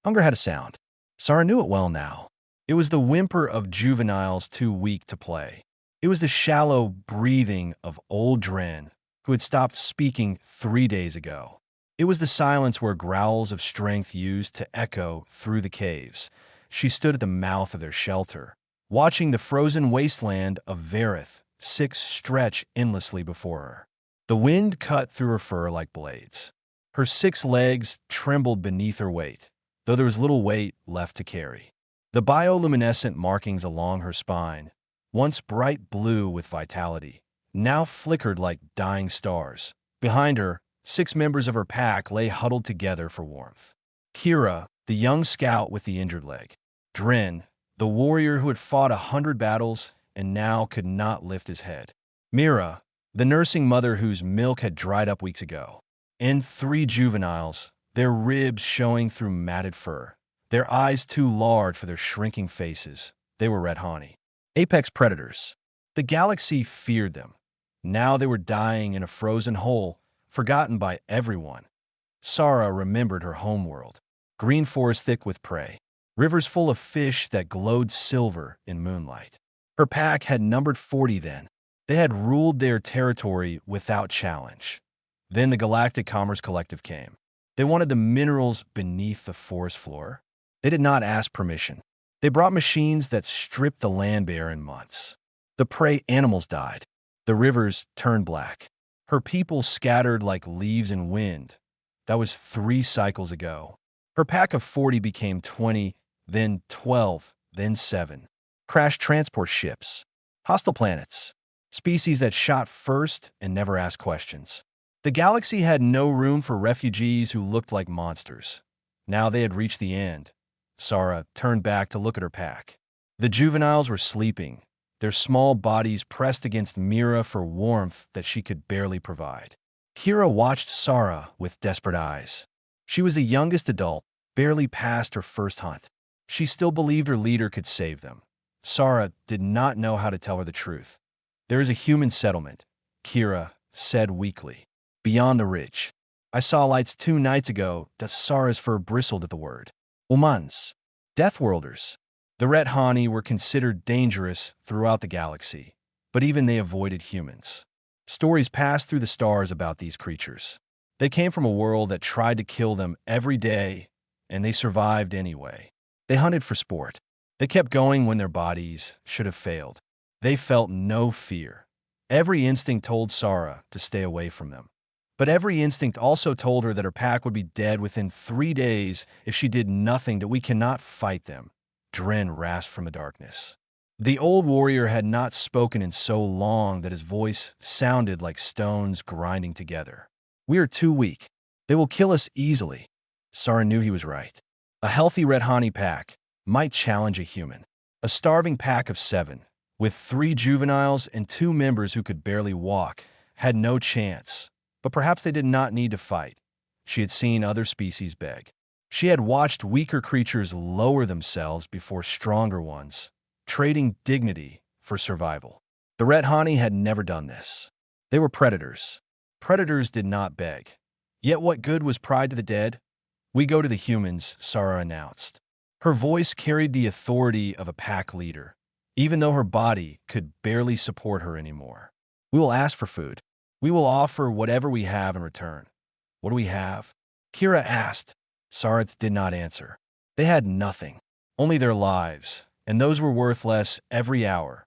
Hunger had a sound. Sarah knew it well now. It was the whimper of juveniles too weak to play. It was the shallow breathing of old Dren, who had stopped speaking 3 days ago. It was the silence where growls of strength used to echo through the caves. She stood at the mouth of their shelter, watching the frozen wasteland of Verith stretch endlessly before her. The wind cut through her fur like blades. Her 6 legs trembled beneath her weight, though there was little weight left to carry. The bioluminescent markings along her spine, once bright blue with vitality, now flickered like dying stars. Behind her, 6 members of her pack lay huddled together for warmth. Kira, the young scout with the injured leg. Dren, the warrior who had fought 100 battles and now could not lift his head. Mira, the nursing mother whose milk had dried up weeks ago. And 3 juveniles, their ribs showing through matted fur, their eyes too large for their shrinking faces. They were red honey. Apex predators. The galaxy feared them. Now they were dying in a frozen hole, forgotten by everyone. Sarah remembered her homeworld. Green forest thick with prey. Rivers full of fish that glowed silver in moonlight. Her pack had numbered 40 then. They had ruled their territory without challenge. Then the Galactic Commerce Collective came. They wanted the minerals beneath the forest floor. They did not ask permission. They brought machines that stripped the land bare in months. The prey animals died. The rivers turned black. Her people scattered like leaves in wind. That was 3 cycles ago. Her pack of 40 became 20, then 12, then 7. Crashed transport ships. Hostile planets. Species that shot first and never asked questions. The galaxy had no room for refugees who looked like monsters. Now they had reached the end. Sarah turned back to look at her pack. The juveniles were sleeping, their small bodies pressed against Mira for warmth that she could barely provide. Kira watched Sarah with desperate eyes. She was the youngest adult, barely past her first hunt. She still believed her leader could save them. Sarah did not know how to tell her the truth. "There is a human settlement," Kira said weakly, "beyond the ridge. I saw lights 2 nights ago." Sarah's fur bristled at the word. Umans, Deathworlders. The Red Hani were considered dangerous throughout the galaxy, but even they avoided humans. Stories passed through the stars about these creatures. They came from a world that tried to kill them every day, and they survived anyway. They hunted for sport. They kept going when their bodies should have failed. They felt no fear. Every instinct told Sarah to stay away from them. But every instinct also told her that her pack would be dead within 3 days if she did nothing. "That we cannot fight them," Dren rasped from the darkness. The old warrior had not spoken in so long that his voice sounded like stones grinding together. "We are too weak. They will kill us easily." Sarah knew he was right. A healthy Red Hani pack might challenge a human. A starving pack of 7, with 3 juveniles and 2 members who could barely walk, had no chance. But perhaps they did not need to fight. She had seen other species beg. She had watched weaker creatures lower themselves before stronger ones, trading dignity for survival. The Red Hani had never done this. They were predators. Predators did not beg. Yet what good was pride to the dead? "We go to the humans," Sarah announced. Her voice carried the authority of a pack leader, even though her body could barely support her anymore. "We will ask for food. We will offer whatever we have in return." "What do we have?" Kira asked. Sarah did not answer. They had nothing, only their lives, and those were worth less every hour.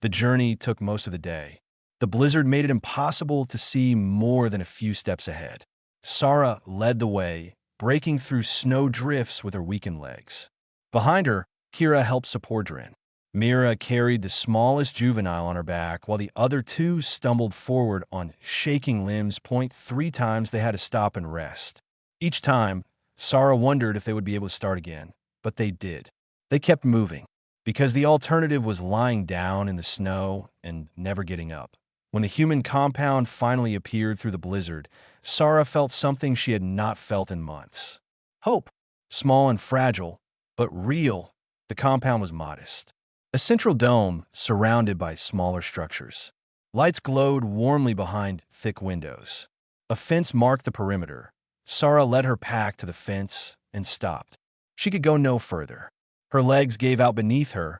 The journey took most of the day. The blizzard made it impossible to see more than a few steps ahead. Sarah led the way, breaking through snow drifts with her weakened legs. Behind her, Kira helped support Dren. Mira carried the smallest juvenile on her back, while the other 2 stumbled forward on shaking limbs. 3 times they had to stop and rest. Each time, Sarah wondered if they would be able to start again, but they did. They kept moving, because the alternative was lying down in the snow and never getting up. When the human compound finally appeared through the blizzard, Sarah felt something she had not felt in months. Hope. Small and fragile, but real. The compound was modest. A central dome surrounded by smaller structures. Lights glowed warmly behind thick windows. A fence marked the perimeter. Sarah led her pack to the fence and stopped. She could go no further. Her legs gave out beneath her,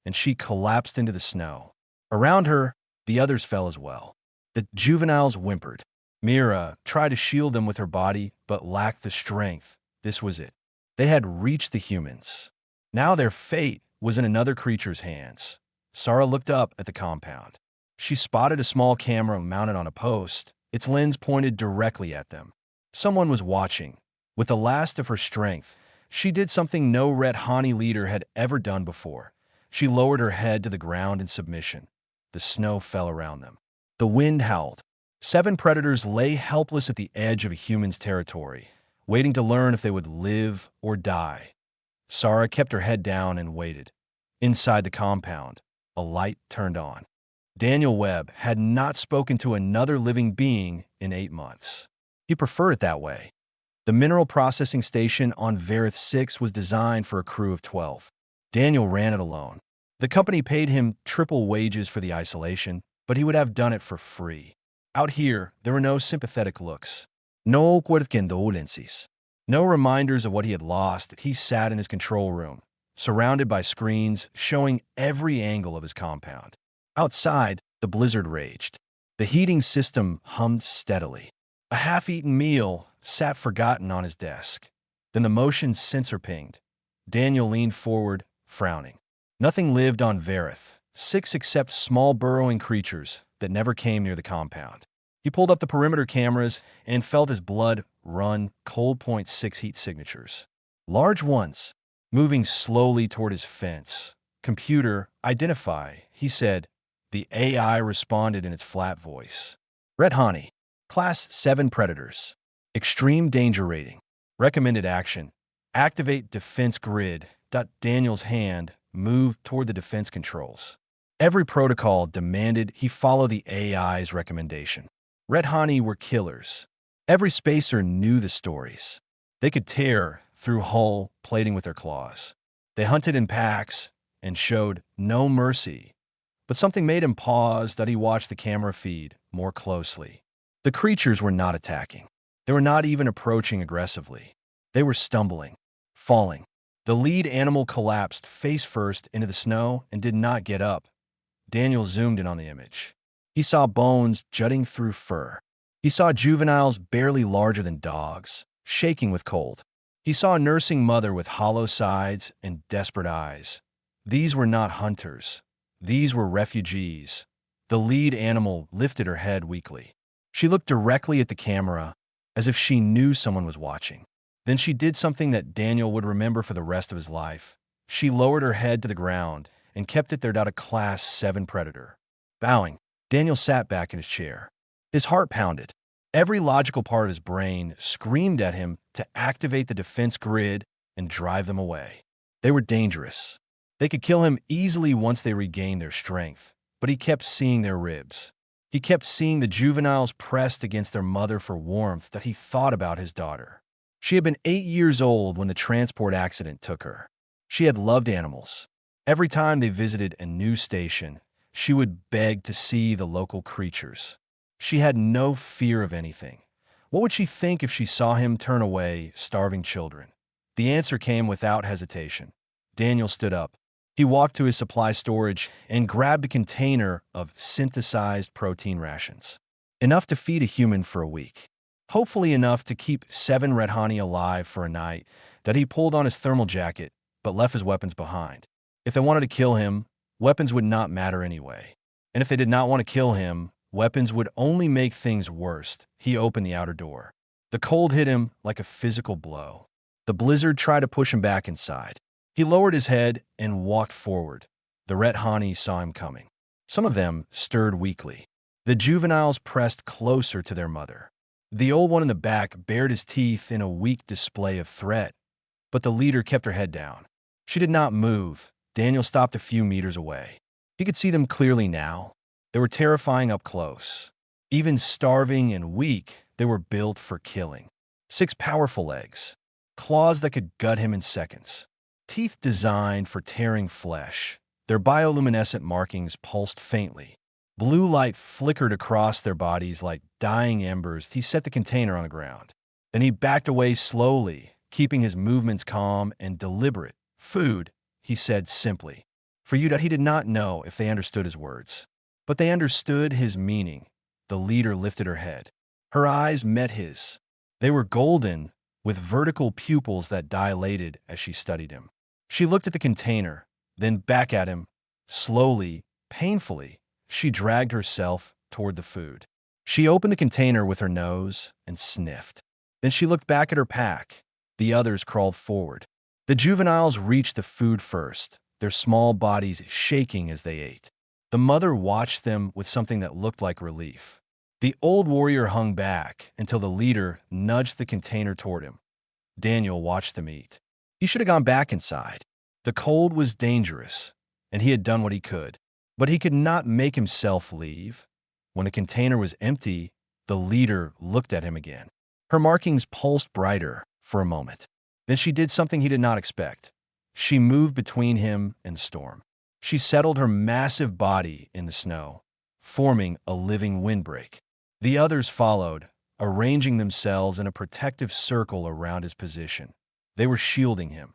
and she collapsed into the snow. Around her, the others fell as well. The juveniles whimpered. Mira tried to shield them with her body, but lacked the strength. This was it. They had reached the humans. Now their fate was in another creature's hands. Sarah looked up at the compound. She spotted a small camera mounted on a post, its lens pointed directly at them. Someone was watching. With the last of her strength, she did something no Red Hani leader had ever done before. She lowered her head to the ground in submission. The snow fell around them. The wind howled. 7 predators lay helpless at the edge of a human's territory, waiting to learn if they would live or die. Sarah kept her head down and waited. Inside the compound, a light turned on. Daniel Webb had not spoken to another living being in 8 months. He preferred it that way. The mineral processing station on Varith 6 was designed for a crew of 12. Daniel ran it alone. The company paid him triple wages for the isolation, but he would have done it for free. Out here, there were no sympathetic looks. No condolences. No reminders of what he had lost. He sat in his control room, surrounded by screens showing every angle of his compound. Outside, the blizzard raged. The heating system hummed steadily. A half-eaten meal sat forgotten on his desk. Then the motion sensor pinged. Daniel leaned forward, frowning. Nothing lived on Varith 6 except small burrowing creatures that never came near the compound. He pulled up the perimeter cameras and felt his blood run cold. 6 heat signatures. Large ones, moving slowly toward his fence. Computer, identify, he said. The AI responded in its flat voice. Red Hani, Class 7 Predators. Extreme danger rating. Recommended action. Activate defense grid. Daniel's hand moved toward the defense controls. Every protocol demanded he follow the AI's recommendation. Red Hani were killers. Every spacer knew the stories. They could tear through hull plating with their claws. They hunted in packs and showed no mercy. But something made him pause. He watched the camera feed more closely. The creatures were not attacking. They were not even approaching aggressively. They were stumbling, falling. The lead animal collapsed face first into the snow and did not get up. Daniel zoomed in on the image. He saw bones jutting through fur. He saw juveniles barely larger than dogs, shaking with cold. He saw a nursing mother with hollow sides and desperate eyes. These were not hunters. These were refugees. The lead animal lifted her head weakly. She looked directly at the camera, as if she knew someone was watching. Then she did something that Daniel would remember for the rest of his life. She lowered her head to the ground and kept it there. A Class 7 predator. Bowing, Daniel sat back in his chair. His heart pounded. Every logical part of his brain screamed at him to activate the defense grid and drive them away. They were dangerous. They could kill him easily once they regained their strength, but he kept seeing their ribs. He kept seeing the juveniles pressed against their mother for warmth. He thought about his daughter. She had been 8 years old when the transport accident took her. She had loved animals. Every time they visited a new station, she would beg to see the local creatures. She had no fear of anything. What would she think if she saw him turn away starving children? The answer came without hesitation. Daniel stood up. He walked to his supply storage and grabbed a container of synthesized protein rations. Enough to feed a human for a week. Hopefully enough to keep 7 Red Hani alive for a night. He pulled on his thermal jacket, but left his weapons behind. If they wanted to kill him, weapons would not matter anyway. And if they did not want to kill him, weapons would only make things worse. He opened the outer door. The cold hit him like a physical blow. The blizzard tried to push him back inside. He lowered his head and walked forward. The Red Hani saw him coming. Some of them stirred weakly. The juveniles pressed closer to their mother. The old one in the back bared his teeth in a weak display of threat, but the leader kept her head down. She did not move. Daniel stopped a few meters away. He could see them clearly now. They were terrifying up close. Even starving and weak, they were built for killing. 6 powerful legs, claws that could gut him in seconds, teeth designed for tearing flesh. Their bioluminescent markings pulsed faintly. Blue light flickered across their bodies like dying embers. He set the container on the ground. Then he backed away slowly, keeping his movements calm and deliberate. Food, he said simply. For you, he did not know if they understood his words. But they understood his meaning. The leader lifted her head. Her eyes met his. They were golden, with vertical pupils that dilated as she studied him. She looked at the container, then back at him. Slowly, painfully, she dragged herself toward the food. She opened the container with her nose and sniffed. Then she looked back at her pack. The others crawled forward. The juveniles reached the food first, their small bodies shaking as they ate. The mother watched them with something that looked like relief. The old warrior hung back until the leader nudged the container toward him. Daniel watched them eat. He should have gone back inside. The cold was dangerous, and he had done what he could. But he could not make himself leave. When the container was empty, the leader looked at him again. Her markings pulsed brighter for a moment. Then she did something he did not expect. She moved between him and the storm. She settled her massive body in the snow, forming a living windbreak. The others followed, arranging themselves in a protective circle around his position. They were shielding him.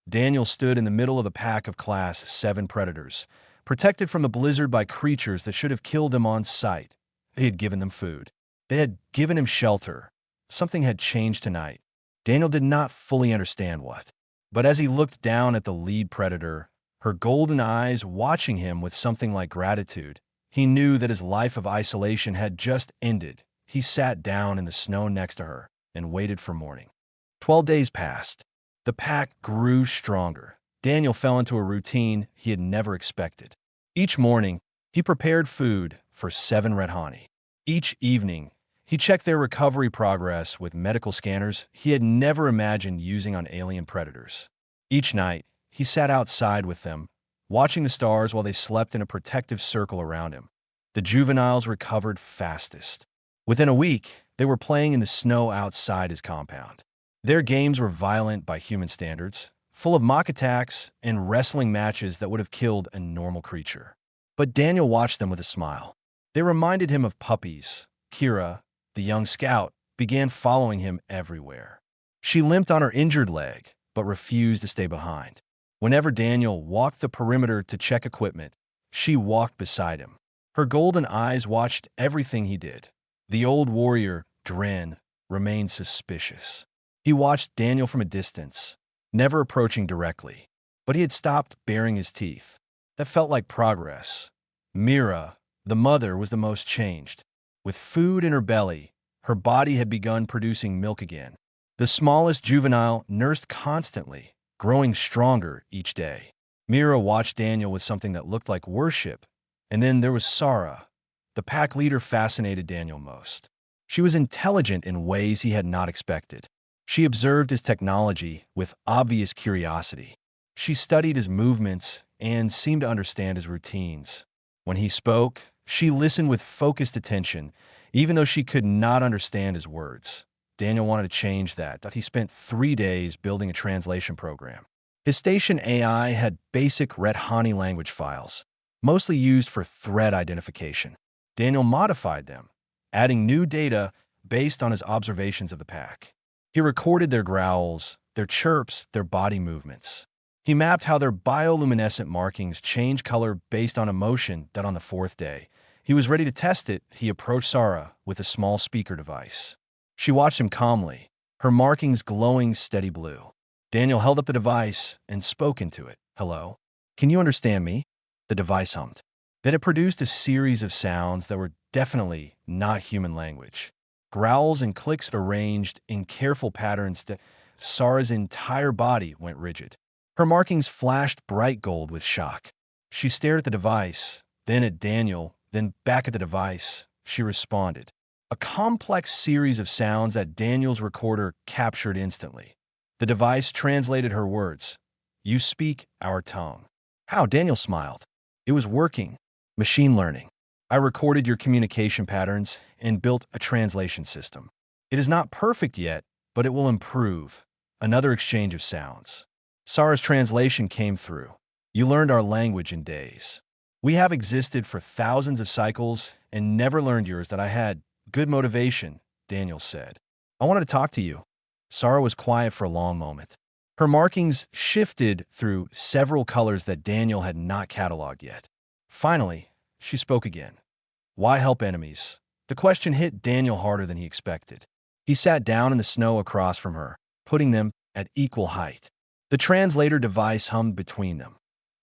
Daniel stood in the middle of a pack of Class 7 predators, protected from the blizzard by creatures that should have killed them on sight. He had given them food. They had given him shelter. Something had changed tonight. Daniel did not fully understand what. But as he looked down at the lead predator, her golden eyes watching him with something like gratitude, he knew that his life of isolation had just ended. He sat down in the snow next to her and waited for morning. 12 days passed. The pack grew stronger. Daniel fell into a routine he had never expected. Each morning, he prepared food for 7 red honey. Each evening, he checked their recovery progress with medical scanners he had never imagined using on alien predators. Each night, he sat outside with them, watching the stars while they slept in a protective circle around him. The juveniles recovered fastest. Within a week, they were playing in the snow outside his compound. Their games were violent by human standards, full of mock attacks and wrestling matches that would have killed a normal creature. But Daniel watched them with a smile. They reminded him of puppies. Kira, the young scout, began following him everywhere. She limped on her injured leg, but refused to stay behind. Whenever Daniel walked the perimeter to check equipment, she walked beside him. Her golden eyes watched everything he did. The old warrior, Dren, remained suspicious. He watched Daniel from a distance, never approaching directly. But he had stopped baring his teeth. That felt like progress. Mira, the mother, was the most changed. With food in her belly, her body had begun producing milk again. The smallest juvenile nursed constantly, growing stronger each day. Mira watched Daniel with something that looked like worship. And then there was Sarah. The pack leader fascinated Daniel most. She was intelligent in ways he had not expected. She observed his technology with obvious curiosity. She studied his movements and seemed to understand his routines. When he spoke, she listened with focused attention, even though she could not understand his words. Daniel wanted to change that. He spent 3 days building a translation program. His station AI had basic Red Honey language files, mostly used for threat identification. Daniel modified them, adding new data based on his observations of the pack. He recorded their growls, their chirps, their body movements. He mapped how their bioluminescent markings change color based on emotion. That on the 4th day, he was ready to test it. He approached Sarah with a small speaker device. She watched him calmly, her markings glowing steady blue. Daniel held up the device and spoke into it. "Hello? Can you understand me?" The device hummed. Then it produced a series of sounds that were definitely not human language. Growls and clicks arranged in careful patterns that Sarah's entire body went rigid. Her markings flashed bright gold with shock. She stared at the device, then at Daniel, then back at the device. She responded. A complex series of sounds that Daniel's recorder captured instantly. The device translated her words. "You speak our tongue." How? Daniel smiled. It was working. Machine learning. I recorded your communication patterns and built a translation system. It is not perfect yet, but it will improve. Another exchange of sounds. Sarah's translation came through. You learned our language in days. We have existed for thousands of cycles and never learned yours. That I had good motivation, Daniel said. I wanted to talk to you. Sarah was quiet for a long moment. Her markings shifted through several colors that Daniel had not cataloged yet. Finally, she spoke again. Why help enemies? The question hit Daniel harder than he expected. He sat down in the snow across from her, putting them at equal height. The translator device hummed between them.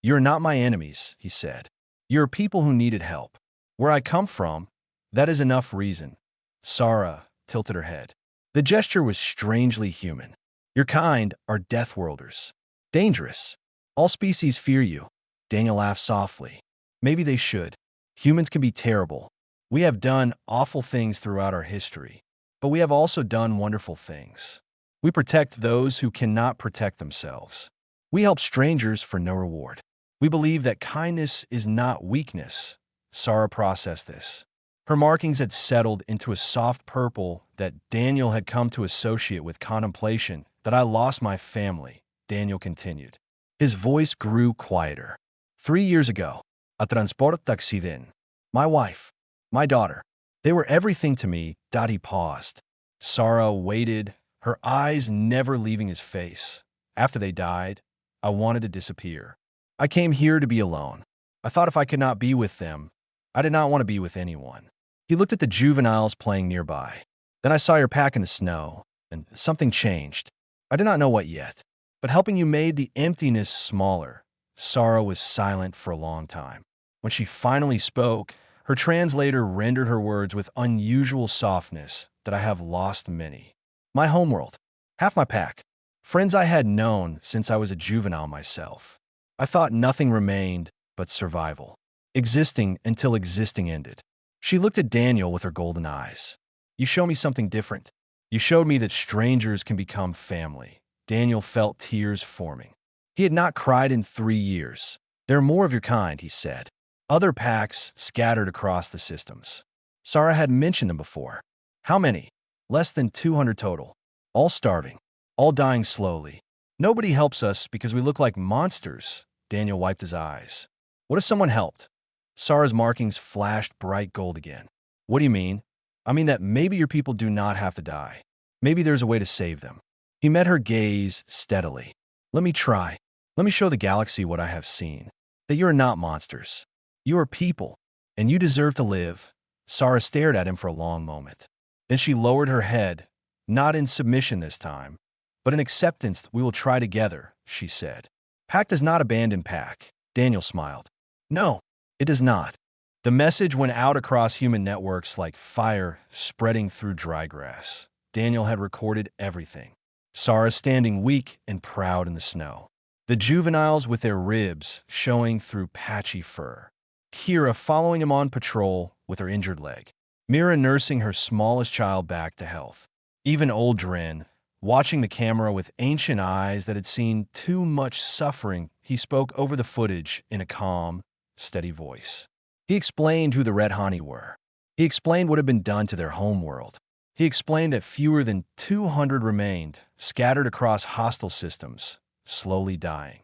You're not my enemies, he said. You're people who needed help. Where I come from, that is enough reason. Sarah tilted her head. The gesture was strangely human. Your kind are deathworlders. Dangerous. All species fear you. Daniel laughed softly. Maybe they should. Humans can be terrible. We have done awful things throughout our history, but we have also done wonderful things. We protect those who cannot protect themselves. We help strangers for no reward. We believe that kindness is not weakness. Sarah processed this. Her markings had settled into a soft purple that Daniel had come to associate with contemplation. That I lost my family, Daniel continued. His voice grew quieter. 3 years ago, a transport accident. My wife, my daughter, they were everything to me. He paused. Sarah waited, her eyes never leaving his face. After they died, I wanted to disappear. I came here to be alone. I thought if I could not be with them, I did not want to be with anyone. He looked at the juveniles playing nearby. Then I saw your pack in the snow, and something changed. I did not know what yet, but helping you made the emptiness smaller. Sarah was silent for a long time. When she finally spoke, her translator rendered her words with unusual softness. That I have lost many. My homeworld, half my pack, friends I had known since I was a juvenile myself. I thought nothing remained but survival, existing until existing ended. She looked at Daniel with her golden eyes. You show me something different. You showed me that strangers can become family. Daniel felt tears forming. He had not cried in 3 years. There are more of your kind, he said. Other packs scattered across the systems. Sarah had mentioned them before. How many? Less than 200 total. All starving. All dying slowly. Nobody helps us because we look like monsters. Daniel wiped his eyes. What if someone helped? Sarah's markings flashed bright gold again. What do you mean? I mean that maybe your people do not have to die. Maybe there's a way to save them. He met her gaze steadily. Let me try. Let me show the galaxy what I have seen. That you are not monsters. You are people, and you deserve to live. Sarah stared at him for a long moment. Then she lowered her head, not in submission this time, but in acceptance. We will try together, she said. Pack does not abandon pack. Daniel smiled. No, it does not. The message went out across human networks like fire spreading through dry grass. Daniel had recorded everything. Sarah standing weak and proud in the snow. The juveniles with their ribs showing through patchy fur. Kira following him on patrol with her injured leg. Mira nursing her smallest child back to health. Even old Dren, watching the camera with ancient eyes that had seen too much suffering, he spoke over the footage in a calm, steady voice. He explained who the Red Hani were. He explained what had been done to their homeworld. He explained that fewer than 200 remained, scattered across hostile systems, slowly dying.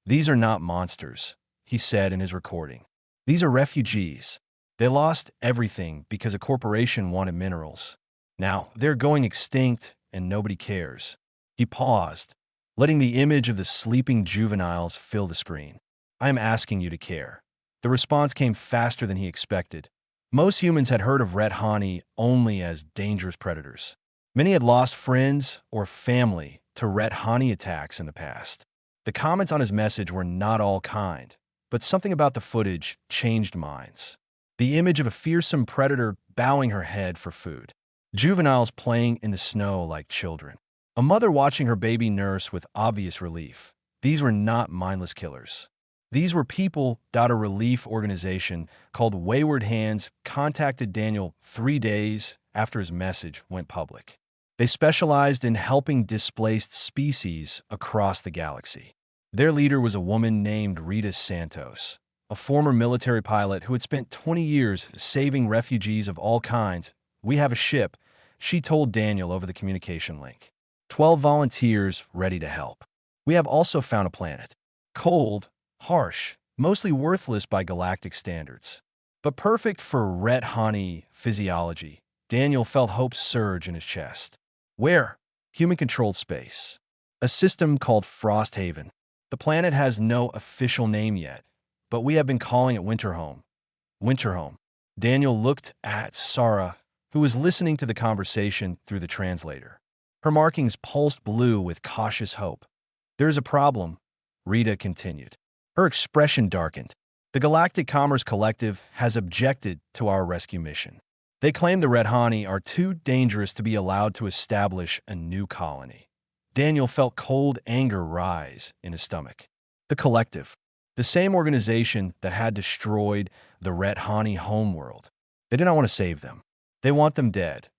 These are not monsters, he said in his recording. These are refugees. They lost everything because a corporation wanted minerals. Now, they're going extinct and nobody cares. He paused, letting the image of the sleeping juveniles fill the screen. I am asking you to care. The response came faster than he expected. Most humans had heard of Red Hani only as dangerous predators. Many had lost friends or family to Red Hani attacks in the past. The comments on his message were not all kind, but something about the footage changed minds. The image of a fearsome predator bowing her head for food. Juveniles playing in the snow like children. A mother watching her baby nurse with obvious relief. These were not mindless killers. These were people. A relief organization called Wayward Hands contacted Daniel 3 days after his message went public. They specialized in helping displaced species across the galaxy. Their leader was a woman named Rita Santos, a former military pilot who had spent 20 years saving refugees of all kinds. We have a ship, she told Daniel over the communication link. 12 volunteers ready to help. We have also found a planet. Cold, harsh, mostly worthless by galactic standards, but perfect for Red Hani physiology. Daniel felt hope surge in his chest. Where? human-controlled space. A system called Frosthaven. The planet has no official name yet, but we have been calling it Winterhome. Winterhome. Daniel looked at Sarah, who was listening to the conversation through the translator. Her markings pulsed blue with cautious hope. "There is a problem," Rita continued. Her expression darkened. "The Galactic Commerce Collective has objected to our rescue mission. They claim the Red Hani are too dangerous to be allowed to establish a new colony." Daniel felt cold anger rise in his stomach. The Collective. The same organization that had destroyed the Red Hani homeworld. They did not want to save them. They want them dead.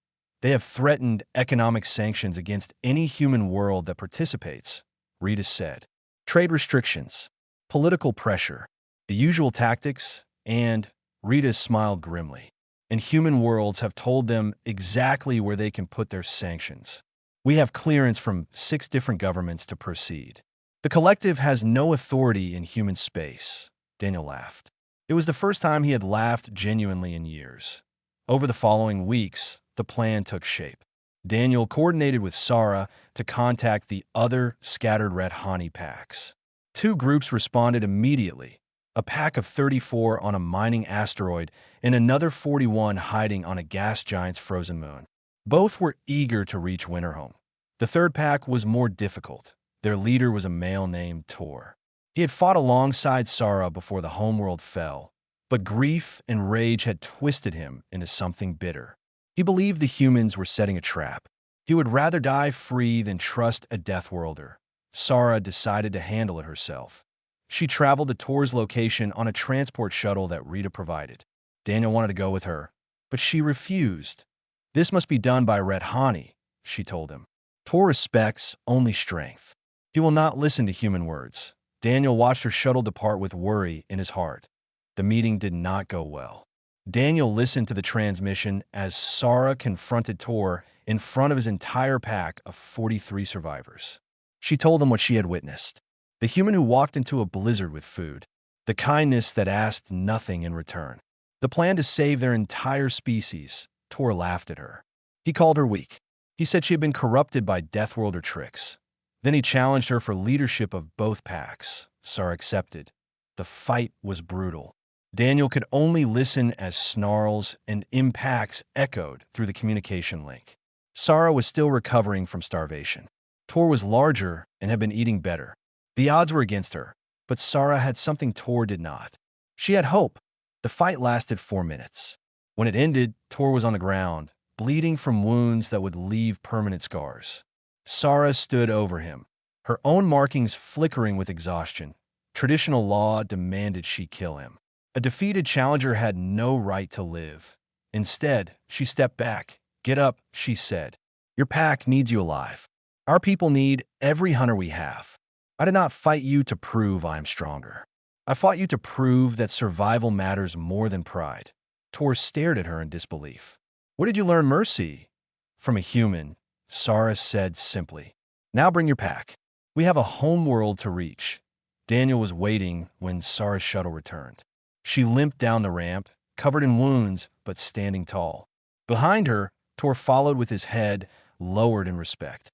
They have threatened economic sanctions against any human world that participates, Rita said. Trade restrictions, political pressure, the usual tactics, and, Rita smiled grimly, and human worlds have told them exactly where they can put their sanctions. We have clearance from 6 different governments to proceed. The Collective has no authority in human space, Daniel laughed. It was the first time he had laughed genuinely in years. Over the following weeks, the plan took shape. Daniel coordinated with Sarah to contact the other scattered Red Hani packs. 2 groups responded immediately, a pack of 34 on a mining asteroid and another 41 hiding on a gas giant's frozen moon. Both were eager to reach Winterhome. The third pack was more difficult. Their leader was a male named Tor. He had fought alongside Sarah before the homeworld fell, but grief and rage had twisted him into something bitter. He believed the humans were setting a trap. He would rather die free than trust a Deathworlder. Sarah decided to handle it herself. She traveled to Tor's location on a transport shuttle that Rita provided. Daniel wanted to go with her, but she refused. "This must be done by Red Hani," she told him. "Tor respects only strength. He will not listen to human words." Daniel watched her shuttle depart with worry in his heart. The meeting did not go well. Daniel listened to the transmission as Sarah confronted Tor in front of his entire pack of 43 survivors. She told them what she had witnessed. The human who walked into a blizzard with food. The kindness that asked nothing in return. The plan to save their entire species. Tor laughed at her. He called her weak. He said she had been corrupted by Deathworlder tricks. Then he challenged her for leadership of both packs. Sarah accepted. The fight was brutal. Daniel could only listen as snarls and impacts echoed through the communication link. Sarah was still recovering from starvation. Tor was larger and had been eating better. The odds were against her, but Sarah had something Tor did not. She had hope. The fight lasted 4 minutes. When it ended, Tor was on the ground, bleeding from wounds that would leave permanent scars. Sarah stood over him, her own markings flickering with exhaustion. Traditional law demanded she kill him. A defeated challenger had no right to live. Instead, she stepped back. "Get up," she said. "Your pack needs you alive. Our people need every hunter we have. I did not fight you to prove I am stronger. I fought you to prove that survival matters more than pride." Tor stared at her in disbelief. "Where did you learn mercy?" "From a human," Sarah said simply. "Now bring your pack. We have a homeworld to reach." Daniel was waiting when Sarah's shuttle returned. She limped down the ramp, covered in wounds, but standing tall. Behind her, Tor followed with his head lowered in respect.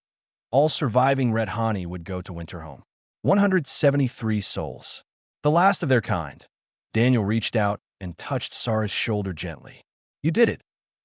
All surviving Red Hani would go to Winterhome. 173 souls. The last of their kind. Daniel reached out and touched Sarah's shoulder gently. "You did it."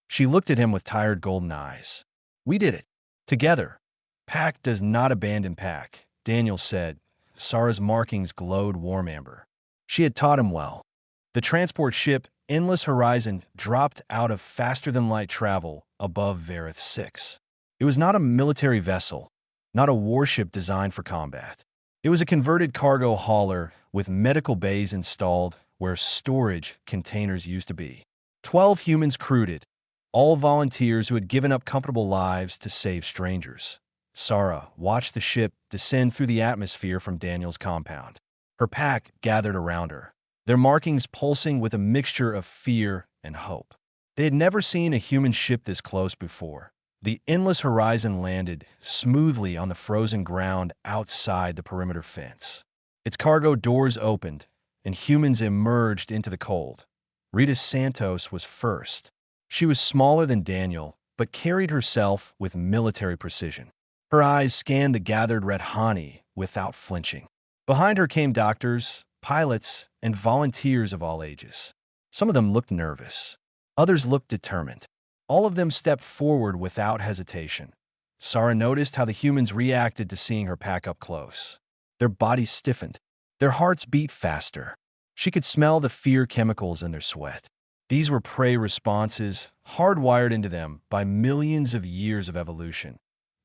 She looked at him with tired golden eyes. "We did it. Together." "Pack does not abandon pack," Daniel said. Sarah's markings glowed warm amber. She had taught him well. The transport ship, Endless Horizon, dropped out of faster-than-light travel above Varith 6. It was not a military vessel, not a warship designed for combat. It was a converted cargo hauler with medical bays installed where storage containers used to be. 12 humans crewed it, all volunteers who had given up comfortable lives to save strangers. Sarah watched the ship descend through the atmosphere from Daniel's compound. Her pack gathered around her, their markings pulsing with a mixture of fear and hope. They had never seen a human ship this close before. The Endless Horizon landed smoothly on the frozen ground outside the perimeter fence. Its cargo doors opened, and humans emerged into the cold. Rita Santos was first. She was smaller than Daniel, but carried herself with military precision. Her eyes scanned the gathered red honey without flinching. Behind her came doctors, pilots, and volunteers of all ages. Some of them looked nervous. Others looked determined. All of them stepped forward without hesitation. Sarah noticed how the humans reacted to seeing her pack up close. Their bodies stiffened. Their hearts beat faster. She could smell the fear chemicals in their sweat. These were prey responses hardwired into them by millions of years of evolution.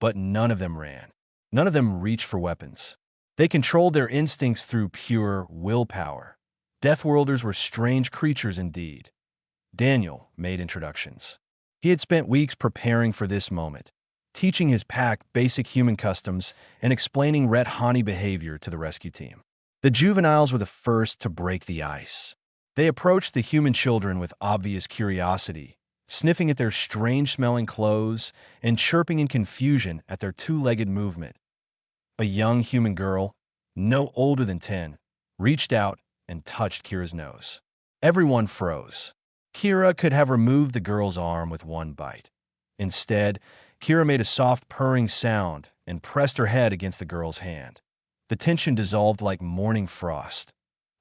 But none of them ran. None of them reached for weapons. They controlled their instincts through pure willpower. Deathworlders were strange creatures indeed. Daniel made introductions. He had spent weeks preparing for this moment, teaching his pack basic human customs and explaining red honey behavior to the rescue team. The juveniles were the first to break the ice. They approached the human children with obvious curiosity, sniffing at their strange-smelling clothes and chirping in confusion at their two-legged movement. A young human girl, no older than 10, reached out and touched Kira's nose. Everyone froze. Kira could have removed the girl's arm with one bite. Instead, Kira made a soft purring sound and pressed her head against the girl's hand. The tension dissolved like morning frost.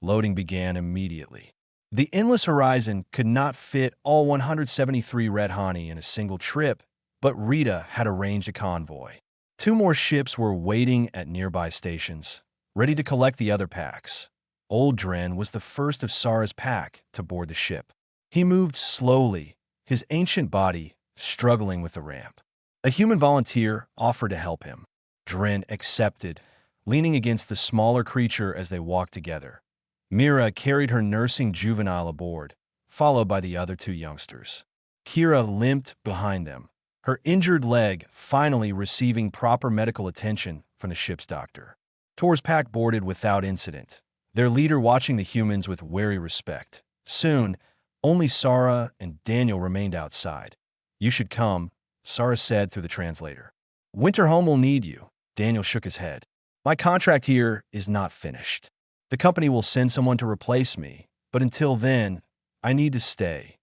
Loading began immediately. The endless horizon could not fit all 173 red honey in a single trip, but Rita had arranged a convoy. 2 more ships were waiting at nearby stations, ready to collect the other packs. Old Dren was the first of Sarah's pack to board the ship. He moved slowly, his ancient body struggling with the ramp. A human volunteer offered to help him. Dren accepted, leaning against the smaller creature as they walked together. Mira carried her nursing juvenile aboard, followed by the other 2 youngsters. Kira limped behind them, her injured leg finally receiving proper medical attention from the ship's doctor. Tor's pack boarded without incident, their leader watching the humans with wary respect. Soon, only Sarah and Daniel remained outside. "You should come," Sarah said through the translator. "Winterhome will need you." Daniel shook his head. "My contract here is not finished. The company will send someone to replace me, but until then, I need to stay."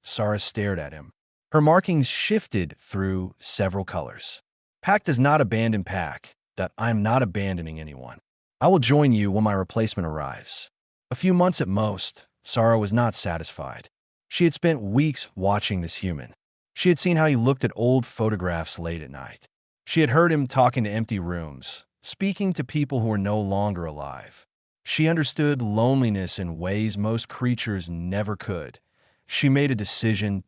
Sarah stared at him. Her markings shifted through several colors. "Pack does not abandon pack, that I am not abandoning anyone. I will join you when my replacement arrives." A few months at most, Sarah was not satisfied. She had spent weeks watching this human. She had seen how he looked at old photographs late at night. She had heard him talking to empty rooms, speaking to people who were no longer alive. She understood loneliness in ways most creatures never could. She made a decision.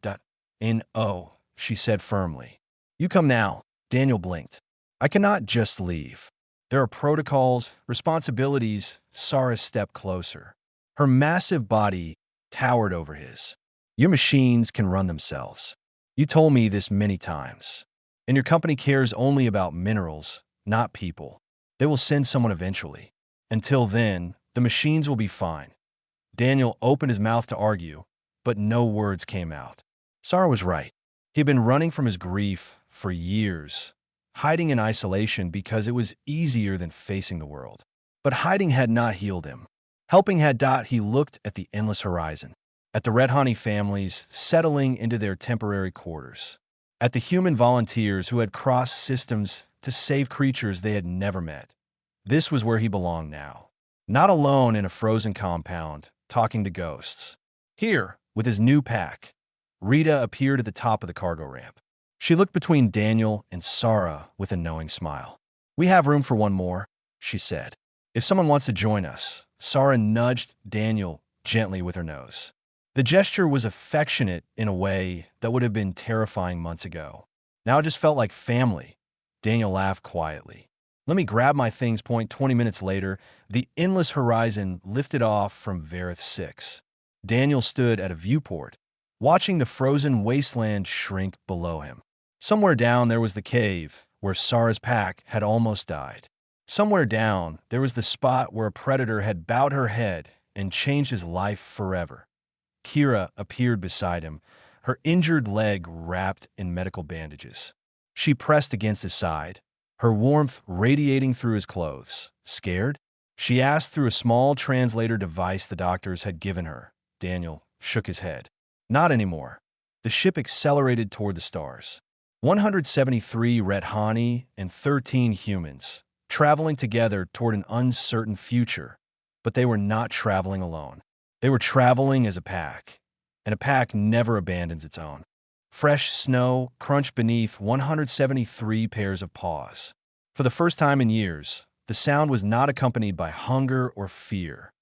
"No," she said firmly. "You come now." Daniel blinked. "I cannot just leave. There are protocols, responsibilities." Sarah stepped closer. Her massive body towered over his. "Your machines can run themselves. You told me this many times. And your company cares only about minerals, not people. They will send someone eventually. Until then, the machines will be fine." Daniel opened his mouth to argue, but no words came out. Sarah was right. He had been running from his grief for years, hiding in isolation because it was easier than facing the world. But hiding had not healed him. Helping had. He looked at the endless horizon, at the Red Honey families settling into their temporary quarters, at the human volunteers who had crossed systems to save creatures they had never met. This was where he belonged now. Not alone in a frozen compound, talking to ghosts. Here, with his new pack, Rita appeared at the top of the cargo ramp. She looked between Daniel and Sarah with a knowing smile. "We have room for one more," she said. "If someone wants to join us." Sarah nudged Daniel gently with her nose. The gesture was affectionate in a way that would have been terrifying months ago. Now it just felt like family. Daniel laughed quietly. "Let me grab my things." 20 minutes later, the endless horizon lifted off from Vareth 6. Daniel stood at a viewport, watching the frozen wasteland shrink below him. Somewhere down there was the cave where Sarah's pack had almost died. Somewhere down there was the spot where a predator had bowed her head and changed his life forever. Kira appeared beside him, her injured leg wrapped in medical bandages. She pressed against his side, her warmth radiating through his clothes. "Scared?" she asked through a small translator device the doctors had given her. Daniel shook his head. "Not anymore." The ship accelerated toward the stars. 173 Rethani and 13 humans, traveling together toward an uncertain future. But they were not traveling alone. They were traveling as a pack, and a pack never abandons its own. Fresh snow crunched beneath 173 pairs of paws. For the first time in years, the sound was not accompanied by hunger or fear.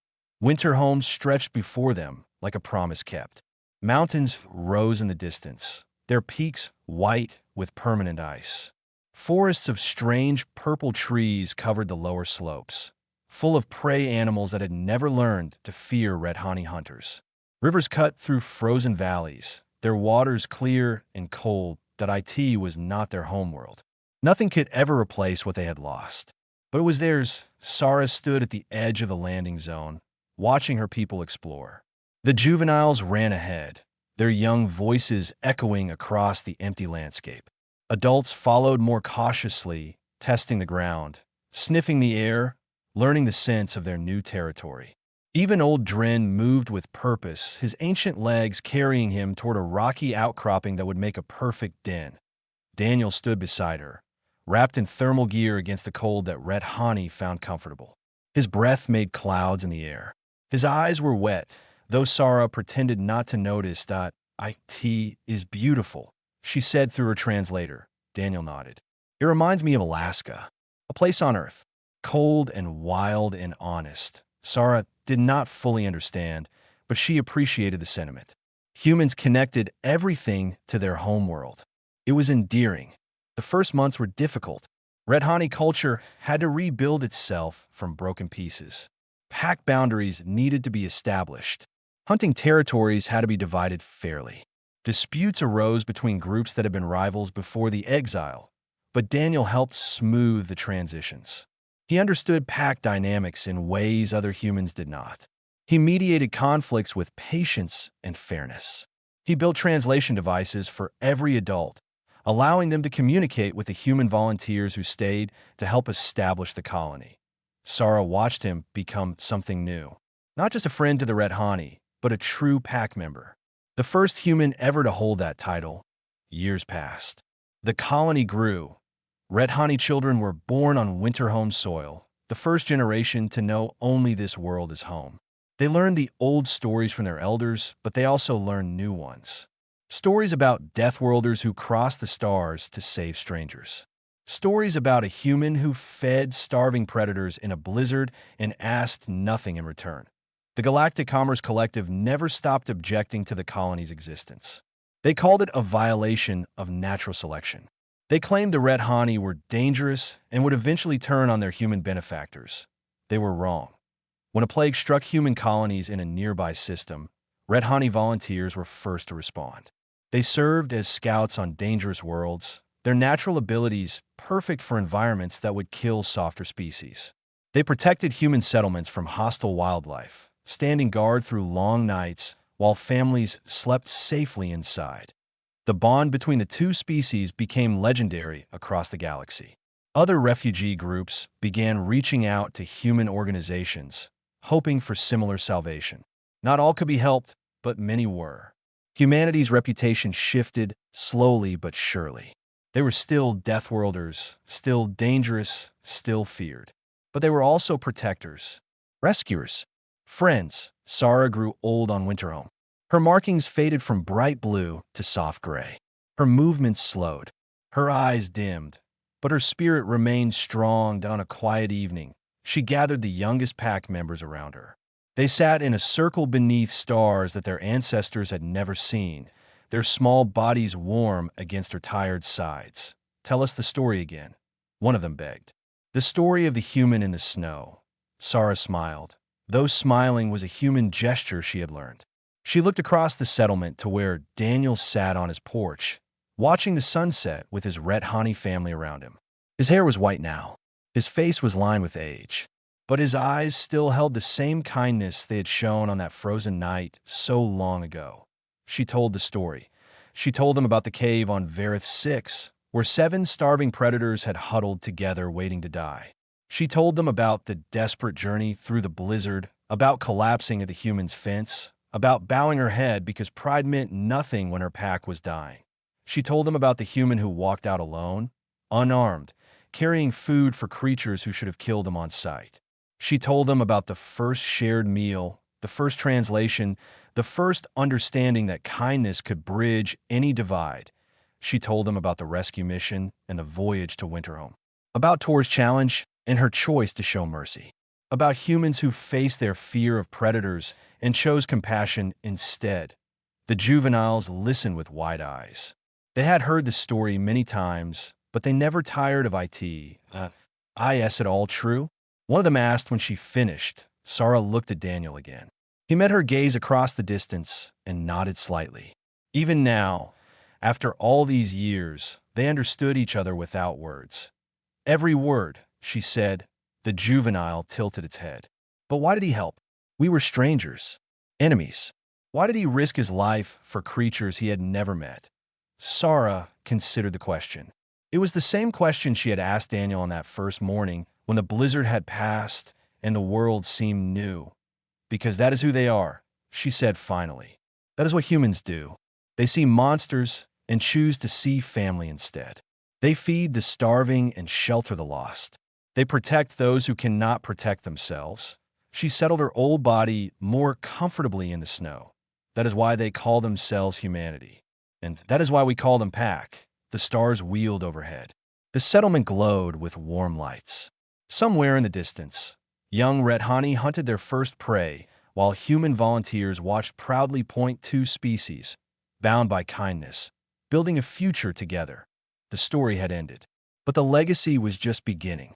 Winter homes stretched before them like a promise kept. Mountains rose in the distance, their peaks white with permanent ice. Forests of strange purple trees covered the lower slopes, full of prey animals that had never learned to fear red honey hunters. Rivers cut through frozen valleys, their waters clear and cold that IT was not their homeworld. Nothing could ever replace what they had lost. But it was theirs. Sarah stood at the edge of the landing zone, watching her people explore. The juveniles ran ahead, their young voices echoing across the empty landscape. Adults followed more cautiously, testing the ground, sniffing the air, learning the sense of their new territory. Even old Dren moved with purpose, his ancient legs carrying him toward a rocky outcropping that would make a perfect den. Daniel stood beside her, wrapped in thermal gear against the cold that Red Hani found comfortable. His breath made clouds in the air. His eyes were wet, though Sarah pretended not to notice that "IT is beautiful," she said through her translator. Daniel nodded. "It reminds me of Alaska, a place on Earth, cold and wild and honest." Sarah did not fully understand, but she appreciated the sentiment. Humans connected everything to their homeworld. It was endearing. The first months were difficult. Red Hani culture had to rebuild itself from broken pieces. Pack boundaries needed to be established. Hunting territories had to be divided fairly. Disputes arose between groups that had been rivals before the exile, but Daniel helped smooth the transitions. He understood pack dynamics in ways other humans did not. He mediated conflicts with patience and fairness. He built translation devices for every adult, allowing them to communicate with the human volunteers who stayed to help establish the colony. Sarah watched him become something new. Not just a friend to the Red Hani, but a true pack member. The first human ever to hold that title. Years passed. The colony grew. Red Hani children were born on winter home soil, the first generation to know only this world is home. They learned the old stories from their elders, but they also learned new ones. Stories about deathworlders who crossed the stars to save strangers. Stories about a human who fed starving predators in a blizzard and asked nothing in return. The Galactic Commerce Collective never stopped objecting to the colony's existence. They called it a violation of natural selection. They claimed the Red Hani were dangerous and would eventually turn on their human benefactors. They were wrong. When a plague struck human colonies in a nearby system, Red Hani volunteers were first to respond. They served as scouts on dangerous worlds, their natural abilities perfect for environments that would kill softer species. They protected human settlements from hostile wildlife, standing guard through long nights while families slept safely inside. The bond between the two species became legendary across the galaxy. Other refugee groups began reaching out to human organizations, hoping for similar salvation. Not all could be helped, but many were. Humanity's reputation shifted slowly but surely. They were still deathworlders, still dangerous, still feared. But they were also protectors, rescuers, friends. Sarah grew old on Winterhome. Her markings faded from bright blue to soft gray. Her movements slowed. Her eyes dimmed. But her spirit remained strong. On a quiet evening, she gathered the youngest pack members around her. They sat in a circle beneath stars that their ancestors had never seen, their small bodies warm against her tired sides. "Tell us the story again," one of them begged. "The story of the human in the snow." Sarah smiled. Though smiling was a human gesture she had learned. She looked across the settlement to where Daniel sat on his porch, watching the sunset with his Red Hani family around him. His hair was white now. His face was lined with age. But his eyes still held the same kindness they had shown on that frozen night so long ago. She told the story. She told them about the cave on Varith 6, where 7 starving predators had huddled together waiting to die. She told them about the desperate journey through the blizzard, about collapsing at the human's fence, about bowing her head because pride meant nothing when her pack was dying. She told them about the human who walked out alone, unarmed, carrying food for creatures who should have killed him on sight. She told them about the first shared meal, the first translation, the first understanding that kindness could bridge any divide. She told them about the rescue mission and the voyage to Winterhome, about Tor's challenge and her choice to show mercy, about humans who faced their fear of predators and chose compassion instead. The juveniles listened with wide eyes. They had heard the story many times, but they never tired of Is it all true? One of them asked when she finished. Sarah looked at Daniel again. He met her gaze across the distance and nodded slightly. Even now, after all these years, they understood each other without words. Every word, she said. The juvenile tilted its head. But why did he help? We were strangers, enemies. Why did he risk his life for creatures he had never met? Sarah considered the question. It was the same question she had asked Daniel on that first morning when the blizzard had passed and the world seemed new. Because that is who they are, she said finally. That is what humans do. They see monsters and choose to see family instead. They feed the starving and shelter the lost. They protect those who cannot protect themselves. She settled her old body more comfortably in the snow. That is why they call themselves humanity. And that is why we call them Pack. The stars wheeled overhead. The settlement glowed with warm lights. Somewhere in the distance, young Rethani hunted their first prey, while human volunteers watched proudly point two species, bound by kindness, building a future together. The story had ended, but the legacy was just beginning.